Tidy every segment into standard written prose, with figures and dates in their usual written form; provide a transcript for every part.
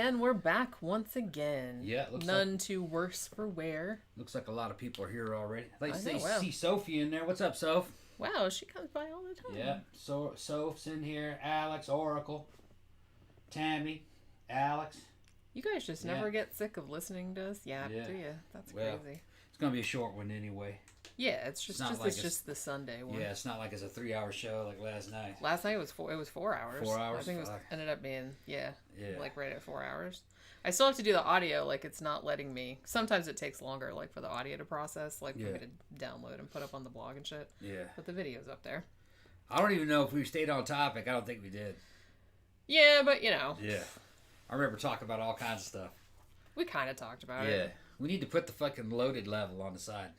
And we're back once again. Yeah, looks none too worse for wear. Looks like a lot of people are here already. I wow. see Sophie in there. What's up, Soph? Wow, she comes by all the time. Yeah, Soph's in here. Alex, Oracle, Tammy, Alex. You guys just never get sick of listening to us? Yeah. Do you? That's crazy. It's gonna be a short one anyway. Yeah, it's just the Sunday one. Yeah, it's not like it's a 3-hour show like last night. Last night was 4 hours. 4 hours. I think it ended up being like right at 4 hours. I still have to do the audio, like it's not letting me. Sometimes it takes longer, like for the audio to process, like for me to download and put up on the blog and shit. Yeah. But the video's up there. I don't even know if we stayed on topic. I don't think we did. Yeah, but you know. Yeah. I remember talking about all kinds of stuff. We kind of talked about it. Yeah. We need to put the fucking loaded level on the side.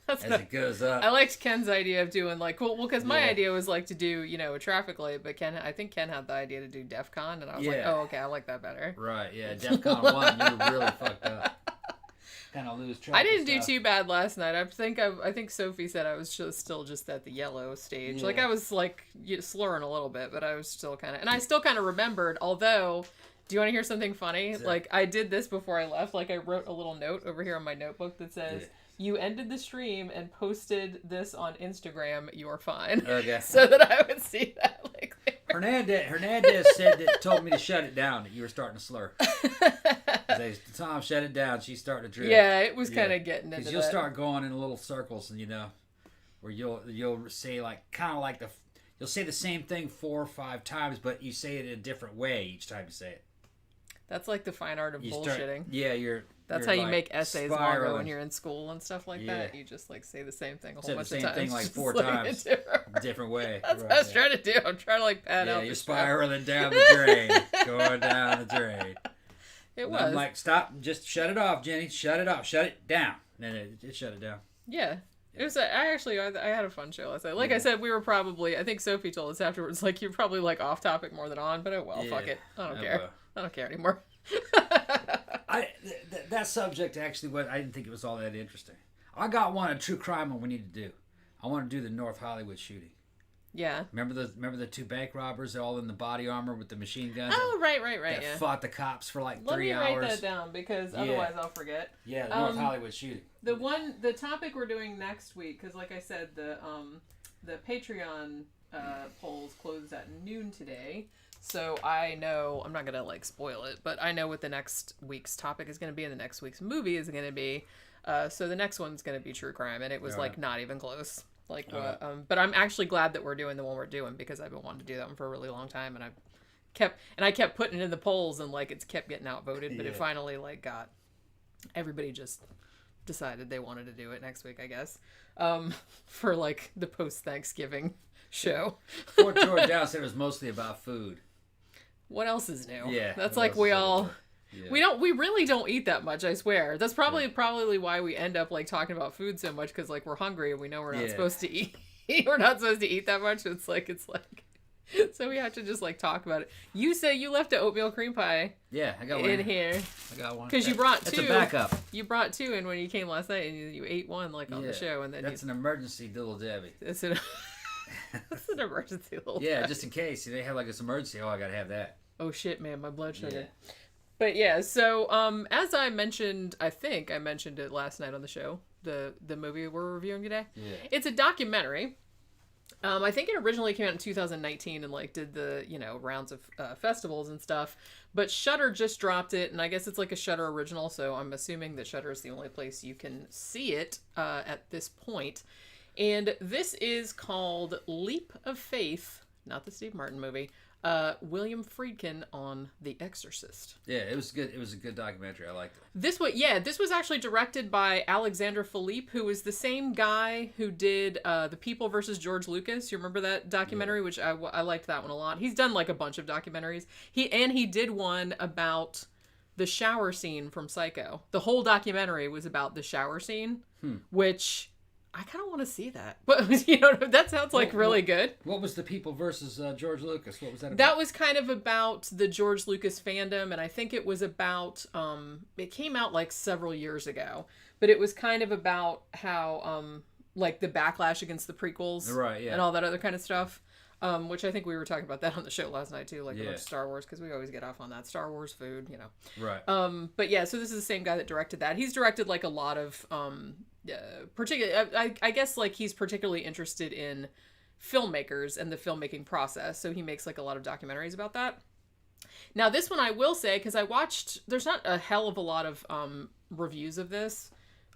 It goes up. I liked Ken's idea of doing like, because my idea was like to do, a traffic light, but I think Ken had the idea to do DEF CON, and I was like, oh, okay, I like that better. Right, yeah, DEF CON 1, you were really fucked up. Kind of lose track. I didn't do too bad last night. I think Sophie said I was still just at the yellow stage. Yeah. Like I was like slurring a little bit, but I was still and I still kind of remembered, although... Do you want to hear something funny? Like, I did this before I left. Like, I wrote a little note over here on my notebook that says, you ended the stream and posted this on Instagram. You're fine. Okay. So that I would see that. Like, Hernandez told me to shut it down, that you were starting to slur. Tom, shut it down. She's starting to drift. Yeah, it was kind of getting into that. Because you'll start going in little circles, and where you'll say, like, kind of like you'll say the same thing 4 or 5 times, but you say it in a different way each time you say it. That's like the fine art of bullshitting. That's how you like make essays spiraling. longer when you're in school and stuff like that. You just like say the same thing a whole bunch of times. Say the same thing like 4 times, different way. That's what I was trying to do. I'm trying to like pad out. Yeah, you're spiraling down the drain, going down the drain. It was. I'm like, stop, just shut it off, Jenny. Shut it off. Shut it down. And it shut it down. Yeah. It was. I had a fun show last night. Like I said, we were probably. I think Sophie told us afterwards. Like you're probably like off topic more than on, but fuck it. I don't care. I don't care anymore. That subject actually, I didn't think it was all that interesting. I got a true crime one we need to do. I want to do the North Hollywood shooting. Yeah. Remember the 2 bank robbers all in the body armor with the machine guns? Oh, right. That fought the cops for like 3 hours. Let me write that down because otherwise I'll forget. Yeah, the North Hollywood shooting. The topic we're doing next week, because like I said, the Patreon polls closed at noon today. So I know, I'm not going to like spoil it, but I know what the next week's topic is going to be and the next week's movie is going to be. So the next one's going to be true crime, and it was like not even close. Like, but I'm actually glad that we're doing the one we're doing because I've been wanting to do that one for a really long time, and I kept putting it in the polls, and like it's kept getting outvoted, but it finally like everybody just decided they wanted to do it next week, I guess, for like the post Thanksgiving show. Fort George Dow said it was mostly about food. What else is new? Yeah, that's like we all. Yeah. We really don't eat that much, I swear. That's probably why we end up like talking about food so much, because like we're hungry and we know we're not supposed to eat. We're not supposed to eat that much. It's like so we have to just like talk about it. You say you left an oatmeal cream pie. Yeah, I got one in here. I got one because you brought 2. That's a backup. You brought 2 in when you came last night, and you ate one like on the show, and then that's an emergency little Debbie. That's an emergency little. Yeah, just in case they have like this emergency. Oh, I gotta have that. Oh shit, man, my blood sugar. Yeah. But yeah, so as I mentioned, I think I mentioned it last night on the show, the movie we're reviewing today. Yeah. It's a documentary. I think it originally came out in 2019 and like did the rounds of festivals and stuff. But Shudder just dropped it, and I guess it's like a Shudder original, so I'm assuming that Shudder is the only place you can see it at this point. And this is called Leap of Faith, not the Steve Martin movie. William Friedkin on The Exorcist. Yeah, it was good. It was a good documentary. I liked it. This was actually directed by Alexandre Philippe, who is the same guy who did The People versus George Lucas. You remember that documentary? Yeah. Which I liked that one a lot. He's done like a bunch of documentaries. He did one about the shower scene from Psycho. The whole documentary was about the shower scene, which I kind of want to see that. But that sounds like really good. What was The People versus George Lucas? What was that about? That was kind of about the George Lucas fandom, and I think it was about it came out like several years ago, but it was kind of about how like the backlash against the prequels, right? Yeah, and all that other kind of stuff. Which I think we were talking about that on the show last night too, like about Star Wars, because we always get off on that Star Wars food, you know. Right. But yeah, so this is the same guy that directed that. He's directed like a lot of particularly, I guess like he's particularly interested in filmmakers and the filmmaking process, so he makes like a lot of documentaries about that. Now this one I will say, because I watched, there's not a hell of a lot of reviews of this,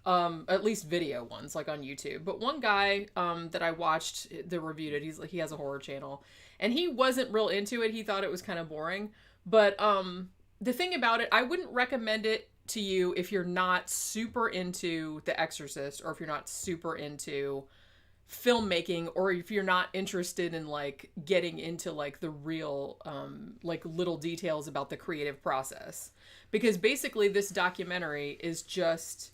at least video ones like on YouTube, but one guy that I watched that reviewed it, he has a horror channel, and he wasn't real into it. He thought it was kind of boring, but the thing about it, I wouldn't recommend it to you if you're not super into The Exorcist, or if you're not super into filmmaking, or if you're not interested in like getting into like the real like little details about the creative process, because basically this documentary is just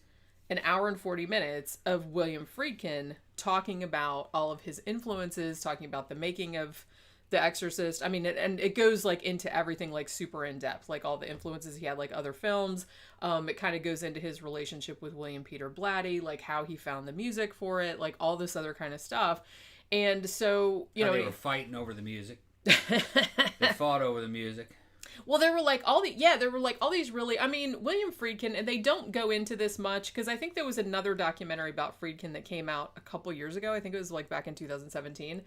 an hour and 40 minutes of William Friedkin talking about all of his influences, talking about the making of The Exorcist. I mean, and it goes like into everything like super in depth, like all the influences he had, like other films. It kind of goes into his relationship with William Peter Blatty, like how he found the music for it, like all this other kind of stuff. And so, you know, they were fighting over the music. They fought over the music. Well, there were like all these really, I mean, William Friedkin, and they don't go into this much because I think there was another documentary about Friedkin that came out a couple years ago. I think it was like back in 2017.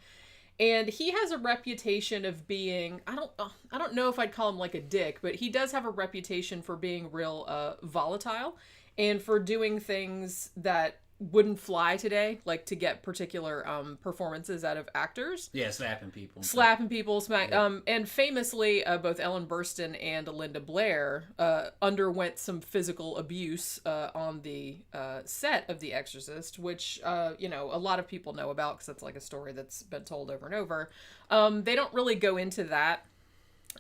And he has a reputation of being, I don't know if I'd call him like a dick, but he does have a reputation for being real volatile and for doing things that wouldn't fly today, like to get particular performances out of actors. Yeah, slapping people, and famously both Ellen Burstyn and Linda Blair underwent some physical abuse on the set of The Exorcist, which you know, a lot of people know about because it's like a story that's been told over and over. They don't really go into that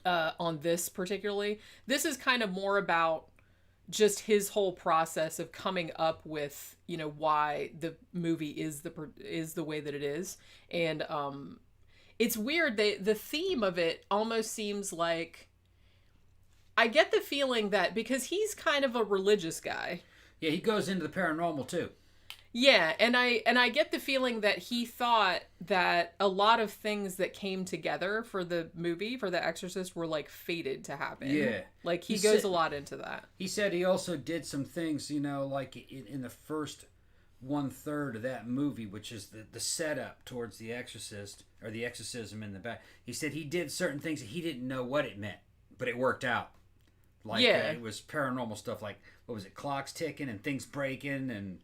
on this particularly. This is kind of more about just his whole process of coming up with, you know, why the movie is the way that it is. And it's weird, the theme of it almost seems like, I get the feeling that because he's kind of a religious guy. Yeah, he goes into the paranormal too. Yeah, and I get the feeling that he thought that a lot of things that came together for the movie, for The Exorcist, were like fated to happen. Yeah. Like he goes a lot into that. He said he also did some things, you know, like in the first 1/3 of that movie, which is the setup towards The Exorcist, or the exorcism in the back. He said he did certain things that he didn't know what it meant, but it worked out. Like it was paranormal stuff, like what was it, clocks ticking and things breaking and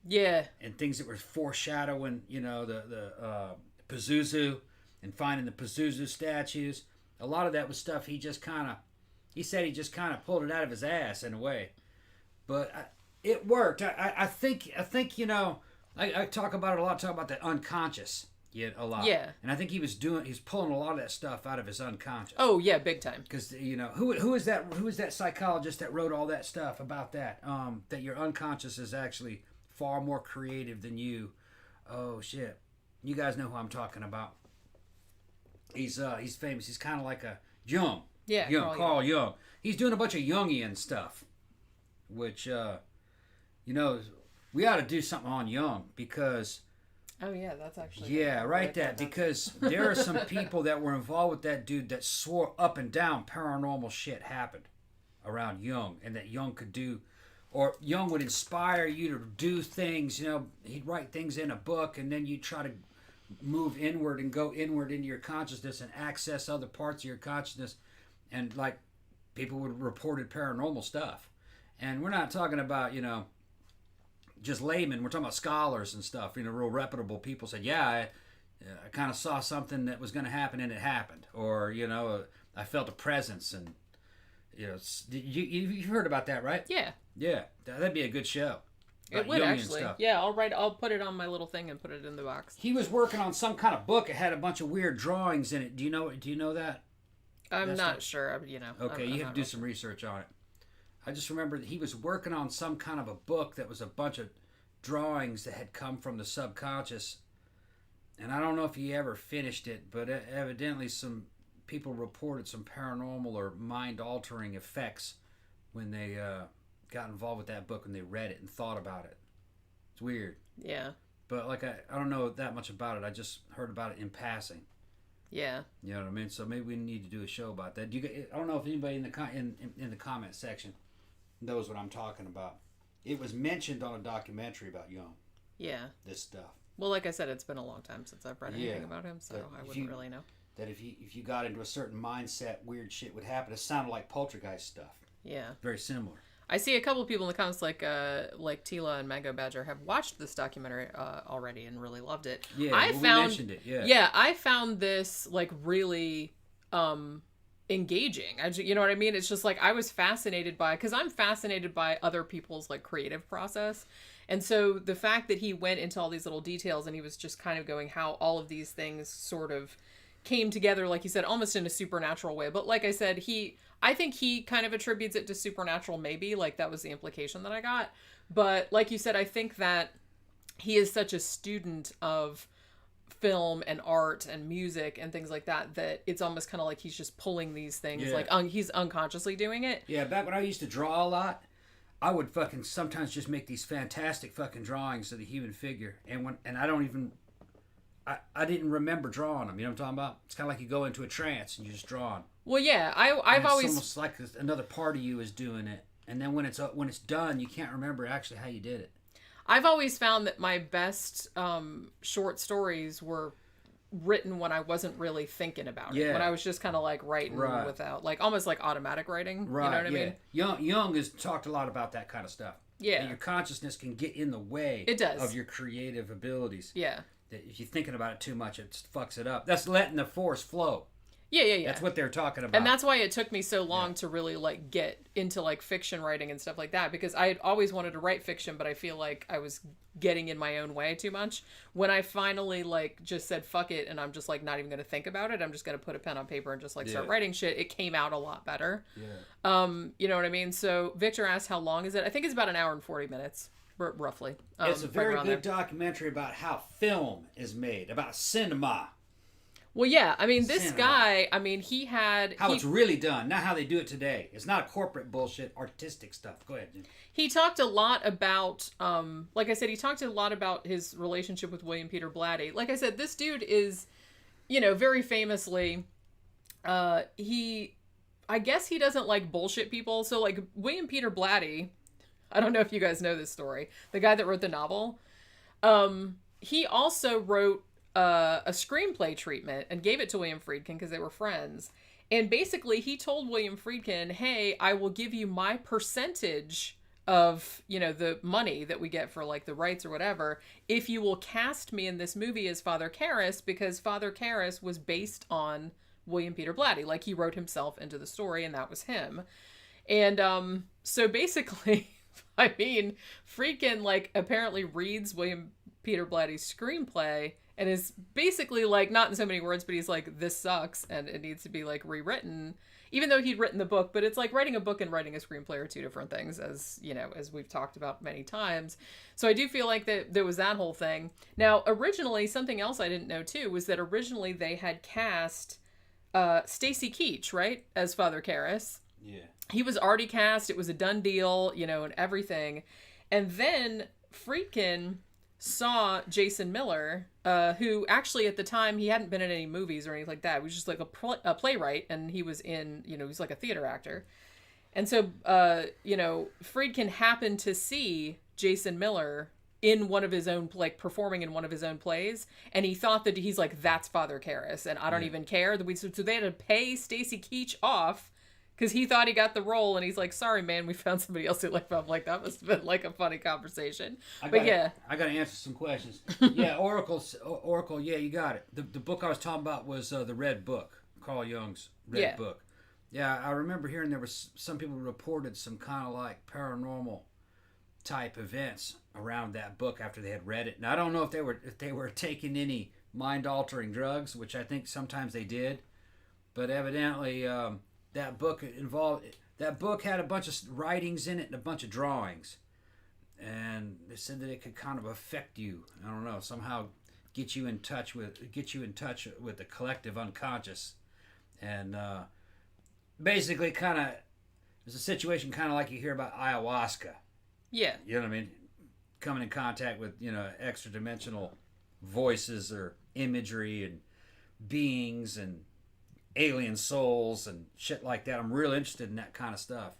and things that were foreshadowing, you know, the Pazuzu and finding the Pazuzu statues. A lot of that was stuff he just kind of pulled it out of his ass in a way, but it worked. I think you know, I talk about it a lot. Talk about the unconscious. Yeah, a lot. Yeah, and I think he's pulling a lot of that stuff out of his unconscious. Oh yeah, big time. Because you know who is that psychologist that wrote all that stuff about that? That your unconscious is actually far more creative than you. Oh shit, you guys know who I'm talking about. He's famous. He's kind of like a Jung. Yeah, Carl Jung. He's doing a bunch of Jungian stuff, which you know, we ought to do something on Jung because. Oh yeah, that's actually... Yeah, write that, because there are some people that were involved with that dude that swore up and down paranormal shit happened around Jung, and that Jung could do, or Jung would inspire you to do things, you know, he'd write things in a book, and then you try to move inward and go inward into your consciousness and access other parts of your consciousness, and like, people would reported paranormal stuff. And we're not talking about, you know, just laymen, we're talking about scholars and stuff, you know, real reputable people said, yeah, I kind of saw something that was going to happen and it happened. Or, you know, I felt a presence and, you know, you've heard about that, right? Yeah. Yeah, that'd be a good show. It would actually. Yeah, I'll put it on my little thing and put it in the box. He was working on some kind of book. It had a bunch of weird drawings in it. Do you know that? I'm not sure, you know. Okay, you have to do some research on it. I just remember that he was working on some kind of a book that was a bunch of drawings that had come from the subconscious. And I don't know if he ever finished it, but evidently some people reported some paranormal or mind-altering effects when they got involved with that book and they read it and thought about it. It's weird. Yeah. But like I don't know that much about it. I just heard about it in passing. Yeah. You know what I mean? So maybe we need to do a show about that. I don't know if anybody in the comment section knows what I'm talking about. It was mentioned on a documentary about Jung. Yeah. This stuff. Well, like I said, it's been a long time since I've read anything about him, so I wouldn't really know. That if you got into a certain mindset, weird shit would happen. It sounded like poltergeist stuff. Yeah. Very similar. I see a couple of people in the comments like Tila and Mango Badger have watched this documentary already and really loved it. Yeah, we mentioned it. Yeah. Yeah, I found this like really engaging. You know what I mean? It's just like I was fascinated by, because I'm fascinated by other people's like creative process. And so the fact that he went into all these little details and he was just kind of going how all of these things sort of came together, like you said, almost in a supernatural way. But like I said, I think he kind of attributes it to supernatural, maybe. Like, that was the implication that I got. But like you said, I think that he is such a student of film and art and music and things like that, that it's almost kind of like he's just pulling these things. Yeah. Like, he's unconsciously doing it. Yeah, back when I used to draw a lot, I would fucking sometimes just make these fantastic fucking drawings of the human figure. And I don't even... I didn't remember drawing them. You know what I'm talking about? It's kind of like you go into a trance and you're just drawing. Well, yeah, I've always... It's almost like another part of you is doing it. And then when it's done, you can't remember actually how you did it. I've always found that my best short stories were written when I wasn't really thinking about it. When I was just kind of like writing without... Like, almost like automatic writing. Right, you know what I mean? Jung has talked a lot about that kind of stuff. Yeah. And your consciousness can get in the way of your creative abilities. Yeah. If you're thinking about it too much, it fucks it up. That's letting the force flow. Yeah. That's what they're talking about. And that's why it took me so long to really like get into like fiction writing and stuff like that, because I had always wanted to write fiction, but I feel like I was getting in my own way too much. When I finally like just said fuck it and I'm just like not even going to think about it, I'm just going to put a pen on paper and just like start writing shit, it came out a lot better. Yeah. You know what I mean? So Victor asked how long is it? I think it's about an hour and 40 minutes. Roughly. It's a very good documentary about how film is made, about cinema. Well, yeah, I mean, this guy, I mean, he had... How it's really done, not how they do it today. It's not corporate bullshit, artistic stuff. Go ahead, Jim. He talked a lot about, like I said, he talked a lot about his relationship with William Peter Blatty. Like I said, this dude is, you know, very famously, I guess he doesn't like bullshit people. So, like, William Peter Blatty... I don't know if you guys know this story. The guy that wrote the novel, he also wrote a screenplay treatment and gave it to William Friedkin because they were friends. And basically, he told William Friedkin, hey, I will give you my percentage of, you know, the money that we get for, like, the rights or whatever, if you will cast me in this movie as Father Karras, because Father Karras was based on William Peter Blatty. Like, he wrote himself into the story, and that was him. And so basically... I mean, Friedkin, like, apparently reads William Peter Blatty's screenplay and is basically, like, not in so many words, but he's like, this sucks and it needs to be, like, rewritten. Even though he'd written the book, but it's like writing a book and writing a screenplay are two different things, as, you know, as we've talked about many times. So I do feel like that there was that whole thing. Now, originally, something else I didn't know, too, was that originally they had cast Stacy Keach, right, as Father Karras. Yeah. He was already cast. It was a done deal, you know, and everything. And then Friedkin saw Jason Miller, who actually at the time, he hadn't been in any movies or anything like that. He was just like a playwright, and he was in, you know, he was like a theater actor. And so, you know, Friedkin happened to see Jason Miller in one of his own, like, performing in one of his own plays, and he thought that he's like, that's Father Karras, and I don't even care. So they had to pay Stacy Keach off, because he thought he got the role, and he's like, sorry, man, we found somebody else who liked it. I'm like, that must have been, like, a funny conversation. I got to answer some questions. Yeah, Oracle, yeah, you got it. The book I was talking about was The Red Book, Carl Jung's Red Book. Yeah, I remember hearing there was some people reported some kind of, like, paranormal type events around that book after they had read it. Now, I don't know if they were taking any mind-altering drugs, which I think sometimes they did, but evidently... That book had a bunch of writings in it and a bunch of drawings, and they said that it could kind of affect you. I don't know, somehow get you in touch with the collective unconscious, and basically kind of there's a situation kind of like you hear about ayahuasca. Yeah, you know what I mean, coming in contact with, you know, extra dimensional voices or imagery, and beings and alien souls and shit like that. I'm real interested in that kind of stuff.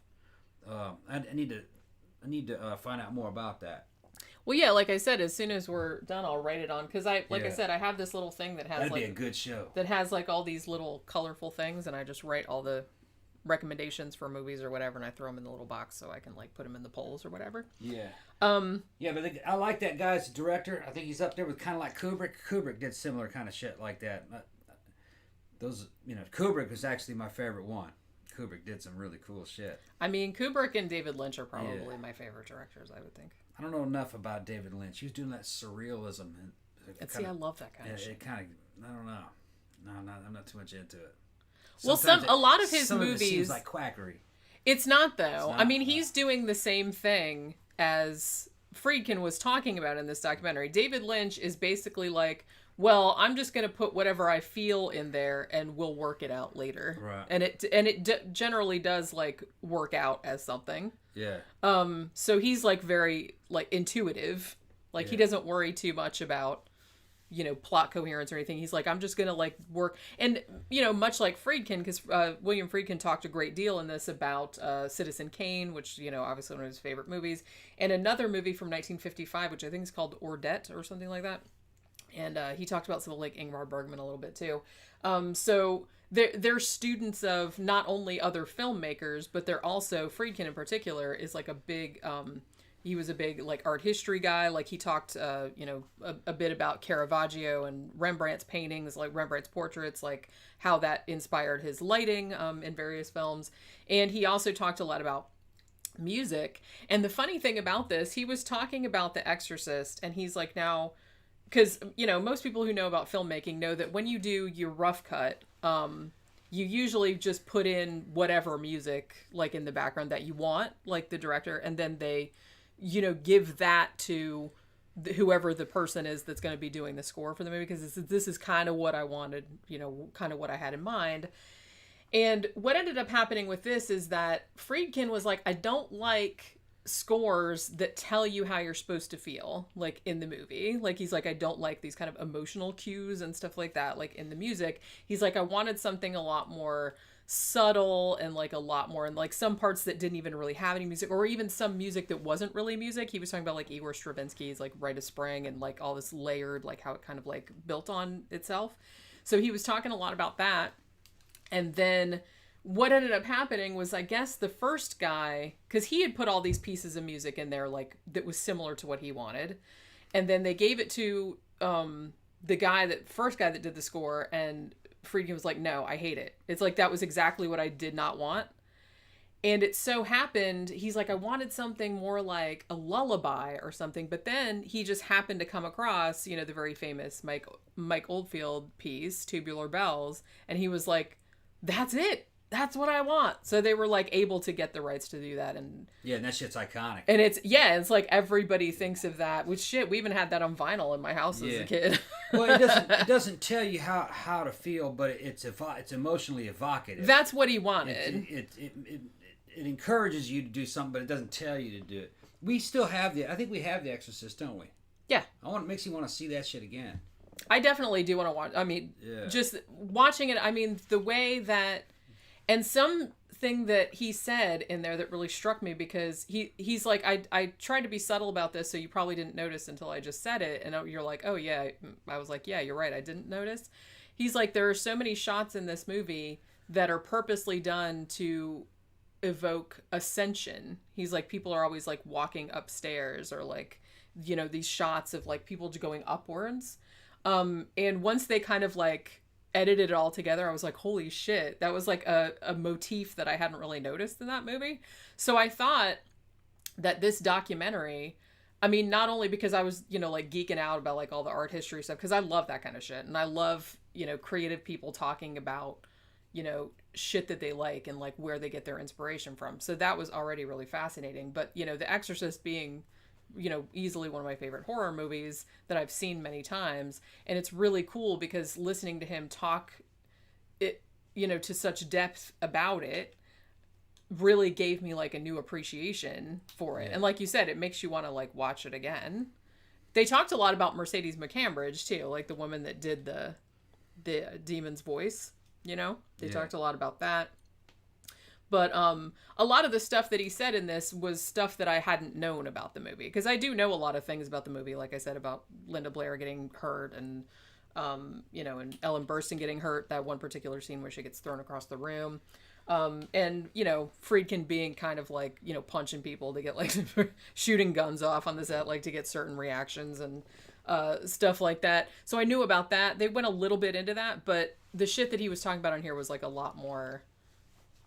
I need to find out more about that. Well, yeah, like I said, as soon as we're done, I'll write it on, because I said, I have this little thing that has that'd be a good show. That has like all these little colorful things, and I just write all the recommendations for movies or whatever, and I throw them in the little box so I can like put them in the polls or whatever. Yeah. Yeah, but I like that guy's director. I think he's up there with kind of like Kubrick. Kubrick did similar kind of shit like that. Those, Kubrick was actually my favorite one. Kubrick did some really cool shit. I mean, Kubrick and David Lynch are probably my favorite directors, I would think. I don't know enough about David Lynch. He was doing that surrealism. And I love that kind of shit. It kind of, I don't know. No, I'm not too much into it. Sometimes a lot of his movies... It seems like quackery. It's not, though. I mean, he's doing the same thing as Friedkin was talking about in this documentary. David Lynch is basically like, well, I'm just going to put whatever I feel in there and we'll work it out later. Right. And it generally does like work out as something. Yeah. So he's like very like intuitive. Like he doesn't worry too much about, plot coherence or anything. He's like, I'm just going to like work. And, much like Friedkin, because William Friedkin talked a great deal in this about Citizen Kane, which, obviously one of his favorite movies, and another movie from 1955, which I think is called Ordette or something like that. And he talked about some of like Ingmar Bergman a little bit too. So they're students of not only other filmmakers, but they're also, Friedkin in particular is like a big, he was a big like art history guy. Like he talked, a bit about Caravaggio and Rembrandt's paintings, like Rembrandt's portraits, like how that inspired his lighting in various films. And he also talked a lot about music. And the funny thing about this, he was talking about The Exorcist, and he's like, now... Because, most people who know about filmmaking know that when you do your rough cut, you usually just put in whatever music, like, in the background that you want, like the director, and then they, give that to whoever the person is that's going to be doing the score for the movie, because this is kind of what I wanted, kind of what I had in mind. And what ended up happening with this is that Friedkin was like, I don't like scores that tell you how you're supposed to feel, like in the movie. Like he's like, I don't like these kind of emotional cues and stuff like that, like in the music. He's like, I wanted something a lot more subtle and like a lot more, and like some parts that didn't even really have any music, or even some music that wasn't really music. He was talking about like Igor Stravinsky's like Rite of Spring, and like all this layered, like how it kind of like built on itself. So he was talking a lot about that. And then what ended up happening was, I guess the first guy, because he had put all these pieces of music in there, like that was similar to what he wanted, and then they gave it to the first guy that did the score, and Friedkin was like, no, I hate it. It's like, that was exactly what I did not want. And it so happened, he's like, I wanted something more like a lullaby or something, but then he just happened to come across, the very famous Mike Oldfield piece, Tubular Bells, and he was like, that's it. That's what I want. So they were like able to get the rights to do that. And that shit's iconic. And it's like everybody thinks of that. Which shit, we even had that on vinyl in my house as a kid. Well, it doesn't tell you how to feel, but it's emotionally evocative. That's what he wanted. It encourages you to do something, but it doesn't tell you to do it. We still have I think we have The Exorcist, don't we? Yeah. Makes you want to see that shit again. I definitely do want to watch. I mean, just watching it, I mean, the way that... And something that he said in there that really struck me, because he's like, I tried to be subtle about this, so you probably didn't notice until I just said it. And you're like, oh, yeah. I was like, yeah, you're right. I didn't notice. He's like, there are so many shots in this movie that are purposely done to evoke ascension. He's like, people are always like walking upstairs, or like, these shots of like people going upwards. And once they kind of like edited it all together, I was like, holy shit, that was like a motif that I hadn't really noticed in that movie. So I thought that this documentary, I mean, not only because I was, like geeking out about like all the art history stuff, because I love that kind of shit, and I love, creative people talking about, shit that they like and like where they get their inspiration from. So that was already really fascinating. But, The Exorcist being, easily one of my favorite horror movies that I've seen many times. And it's really cool because listening to him talk it, to such depth about it really gave me like a new appreciation for it. Yeah. And like you said, it makes you want to like watch it again. They talked a lot about Mercedes McCambridge too, like the woman that did the the demon's voice. You know, they talked a lot about that. But a lot of the stuff that he said in this was stuff that I hadn't known about the movie. Because I do know a lot of things about the movie, like I said, about Linda Blair getting hurt and, you know, and Ellen Burstyn getting hurt, that one particular scene where she gets thrown across the room. And, you know, Friedkin being kind of like, you know, punching people to get, like, shooting guns off on the set, like, to get certain reactions and stuff like that. So I knew about that. They went a little bit into that, but the shit that he was talking about on here was, like, a lot more...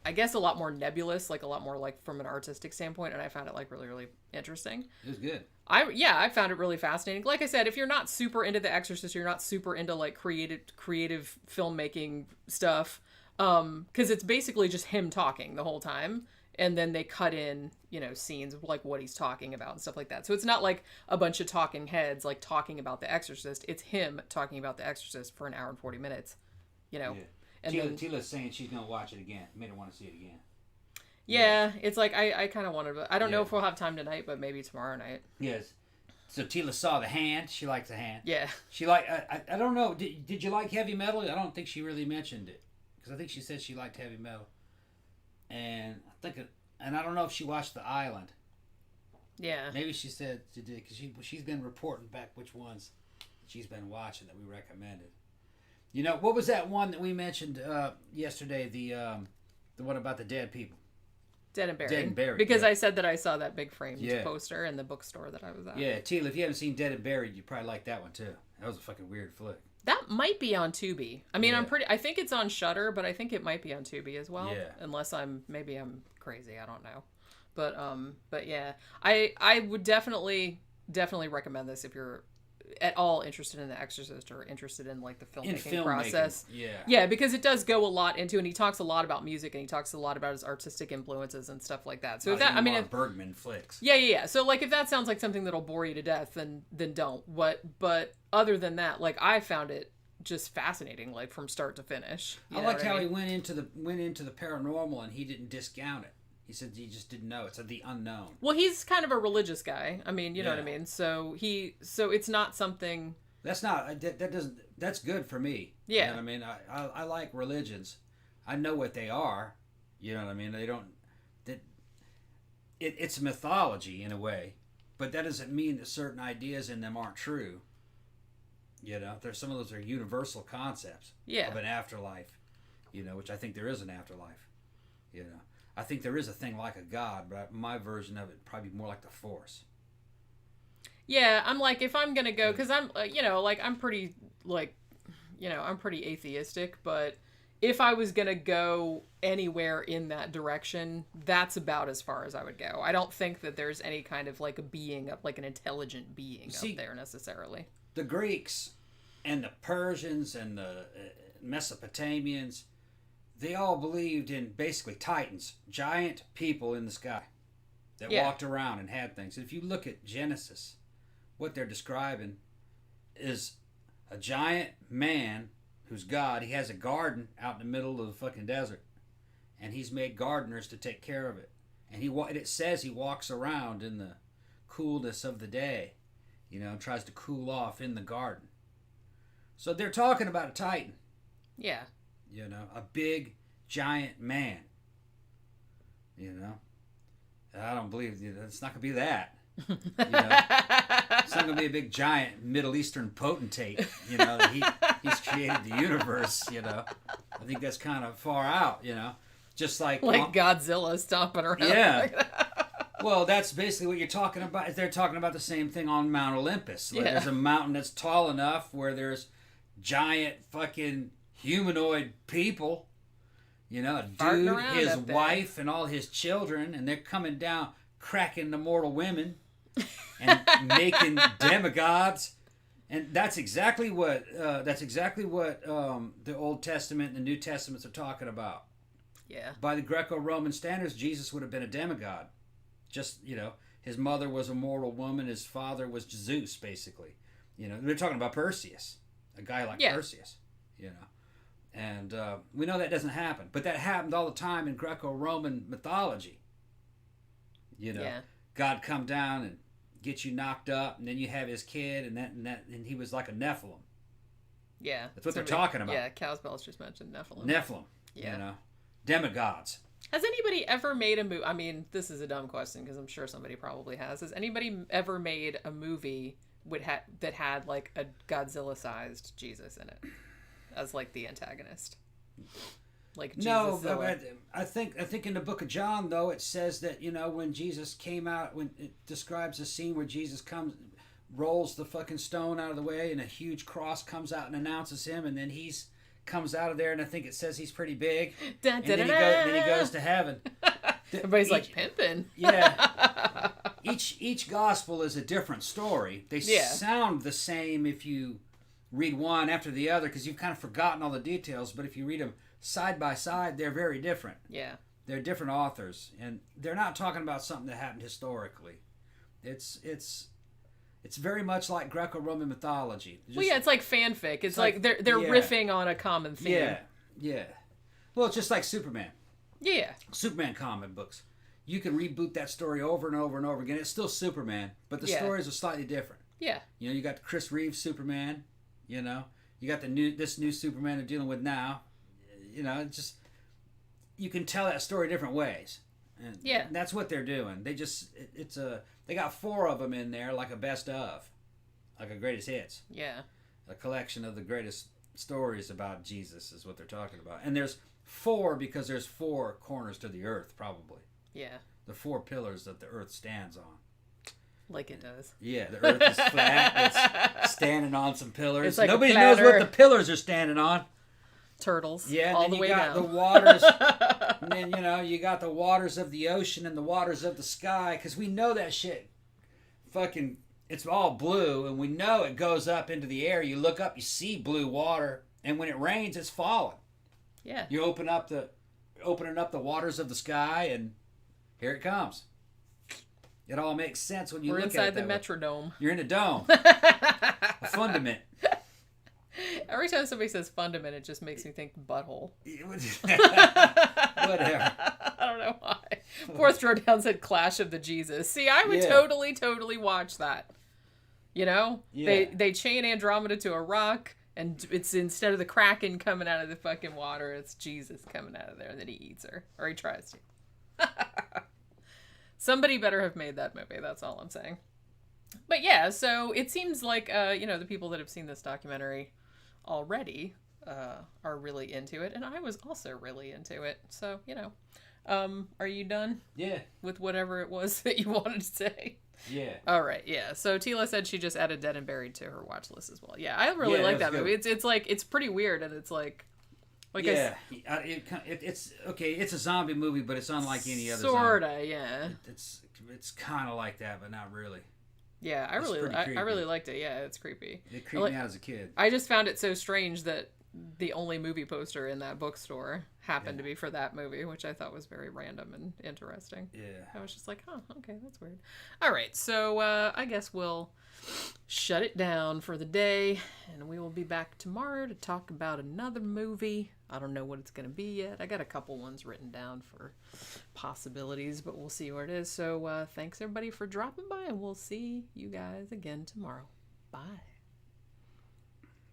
I guess a lot more nebulous, like a lot more like from an artistic standpoint, and I found it like really, really interesting. It was good. I found it really fascinating. Like I said, if you're not super into The Exorcist, you're not super into like creative filmmaking stuff, because it's basically just him talking the whole time, and then they cut in, you know, scenes of like what he's talking about and stuff like that. So it's not like a bunch of talking heads like talking about The Exorcist. It's him talking about The Exorcist for an hour and 40 minutes, you know. Yeah. And Tila's saying she's going to watch it again. Made her want to see it again. Yeah, it's like, I kind of wanted to... I don't know if we'll have time tonight, but maybe tomorrow night. Yes. So Tila saw The Hand. She liked The Hand. Yeah. She liked... I don't know. Did you like heavy metal? I don't think she really mentioned it. Because I think she said she liked heavy metal. And I don't know if she watched The Island. Yeah. Maybe she said she did, because she's been reporting back which ones she's been watching that we recommended. You know, what was that one that we mentioned yesterday? The one about the dead people. Dead and Buried. Dead and Buried. Because I said that I saw that big framed poster in the bookstore that I was at. Yeah, Tila, if you haven't seen Dead and Buried, you probably like that one too. That was a fucking weird flick. That might be on Tubi. I mean, I think it's on Shudder, but I think it might be on Tubi as well. Yeah. Unless maybe I'm crazy. I don't know. But yeah, I would definitely recommend this if you're at all interested in The Exorcist or interested in like the filmmaking process. Yeah, because it does go a lot into, and he talks a lot about music, and he talks a lot about his artistic influences and stuff like that. So if that, I mean, Bergman flicks. Yeah. So like, if that sounds like something that'll bore you to death, then don't. But other than that, like, I found it just fascinating, like from start to finish. I liked how he went into the paranormal, and he didn't discount it. He said he just didn't know. It's the unknown. Well, he's kind of a religious guy. I mean, you know what I mean? So it's not something... That's good for me. Yeah. You know what I mean? I like religions. I know what they are. You know what I mean? They don't... It's mythology in a way, but that doesn't mean that certain ideas in them aren't true. You know, some of those are universal concepts of an afterlife, you know, which I think there is an afterlife, you know. I think there is a thing like a God, but my version of it probably more like the Force. Yeah, I'm like, if I'm going to go, because I'm, you know, like, I'm pretty atheistic, but if I was going to go anywhere in that direction, that's about as far as I would go. I don't think that there's any kind of, like, a being, like an intelligent being up there necessarily. The Greeks and the Persians and the Mesopotamians, they all believed in basically titans, giant people in the sky that walked around and had things. If you look at Genesis, what they're describing is a giant man who's God. He has a garden out in the middle of the fucking desert, and he's made gardeners to take care of it. And it says he walks around in the coolness of the day, you know, and tries to cool off in the garden. So they're talking about a titan. Yeah. You know, a big, giant man. You know? I don't believe it's not going to be that. You know? It's not going to be a big, giant Middle Eastern potentate. You know, he's created the universe, you know. I think that's kind of far out, you know. Just like Godzilla stomping around. Yeah. Well, that's basically what you're talking about. They're talking about the same thing on Mount Olympus. Like, there's a mountain that's tall enough where there's giant fucking humanoid people, you know, a dude, his wife, and all his children, and they're coming down, cracking the mortal women, and making demigods, and that's exactly what the Old Testament and the New Testaments are talking about. Yeah. By the Greco-Roman standards, Jesus would have been a demigod. Just, you know, his mother was a mortal woman, his father was Zeus, basically. You know, they're talking about Perseus. A guy like Perseus, you know. And we know that doesn't happen. But that happened all the time in Greco-Roman mythology. You know, God come down and get you knocked up, and then you have his kid, and he was like a Nephilim. Yeah. That's what they're talking about. Yeah, Cowspell's just mentioned Nephilim. Nephilim. Yeah. You know, demigods. Has anybody ever made a movie? I mean, this is a dumb question because I'm sure somebody probably has. Has anybody ever made a movie that had like a Godzilla-sized Jesus in it as like the antagonist? Like Jesus. No, I think in the book of John though it says that, you know, when Jesus came out, when it describes a scene where Jesus rolls the fucking stone out of the way and a huge cross comes out and announces him, and then comes out of there, and I think it says he's pretty big. And then he goes to heaven. Everybody's like pimping. Yeah. Each gospel is a different story. They sound the same if you read one after the other because you've kind of forgotten all the details. But if you read them side by side, they're very different. Yeah. They're different authors, and they're not talking about something that happened historically. It's very much like Greco-Roman mythology. It's like fanfic. It's like they're riffing on a common theme. Yeah. Well, it's just like Superman. Yeah. Superman comic books. You can reboot that story over and over and over again. It's still Superman, but the stories are slightly different. Yeah. You know, you got the Chris Reeves Superman. You know, you got this new Superman they're dealing with now. You know, you can tell that story different ways. And that's what they're doing. They they got 4 of them in there, like a best of, like a greatest hits. Yeah. A collection of the greatest stories about Jesus is what they're talking about. And there's 4 because there's 4 corners to the earth, probably. Yeah. The 4 pillars that the earth stands on. Like it does. Yeah, the earth is flat. It's standing on some pillars. It's like nobody knows what the pillars are standing on. Turtles. Yeah, all the way down. The waters. And then, you know, you got the waters of the ocean and the waters of the sky, because we know that shit fucking, it's all blue, and we know it goes up into the air. You look up, you see blue water, and when it rains, it's falling. Yeah. You opening up the waters of the sky, and here it comes. It all makes sense when you look at it. We're inside the Metrodome. You're in a dome. A fundament. Every time somebody says fundament, it just makes me think butthole. Whatever. I don't know why. Fourth Throwdown said Clash of the Jesus. See, I would totally watch that. You know? Yeah. They chain Andromeda to a rock, and it's instead of the Kraken coming out of the fucking water, it's Jesus coming out of there, and then he eats her. Or he tries to. Somebody better have made that movie, that's all I'm saying. But yeah, so it seems like, you know, the people that have seen this documentary already are really into it, and I was also really into it. So, you know, are you done? Yeah. With whatever it was that you wanted to say? Yeah. All right, yeah. So Tila said she just added Dead and Buried to her watch list as well. Yeah, I really like that movie. It's like, it's pretty weird, and it's like it's okay. It's a zombie movie, but it's unlike any other. Sorta, yeah. It's kind of like that, but not really. Yeah, I really liked it. Yeah, it's creepy. It creeped me out as a kid. I just found it so strange that the only movie poster in that bookstore happened to be for that movie, which I thought was very random and interesting. Yeah. I was just like, oh, okay, that's weird. All right, so I guess we'll shut it down for the day, and we will be back tomorrow to talk about another movie. I don't know what it's going to be yet. I got a couple ones written down for possibilities, but we'll see what it is. So thanks everybody for dropping by, and we'll see you guys again tomorrow. Bye.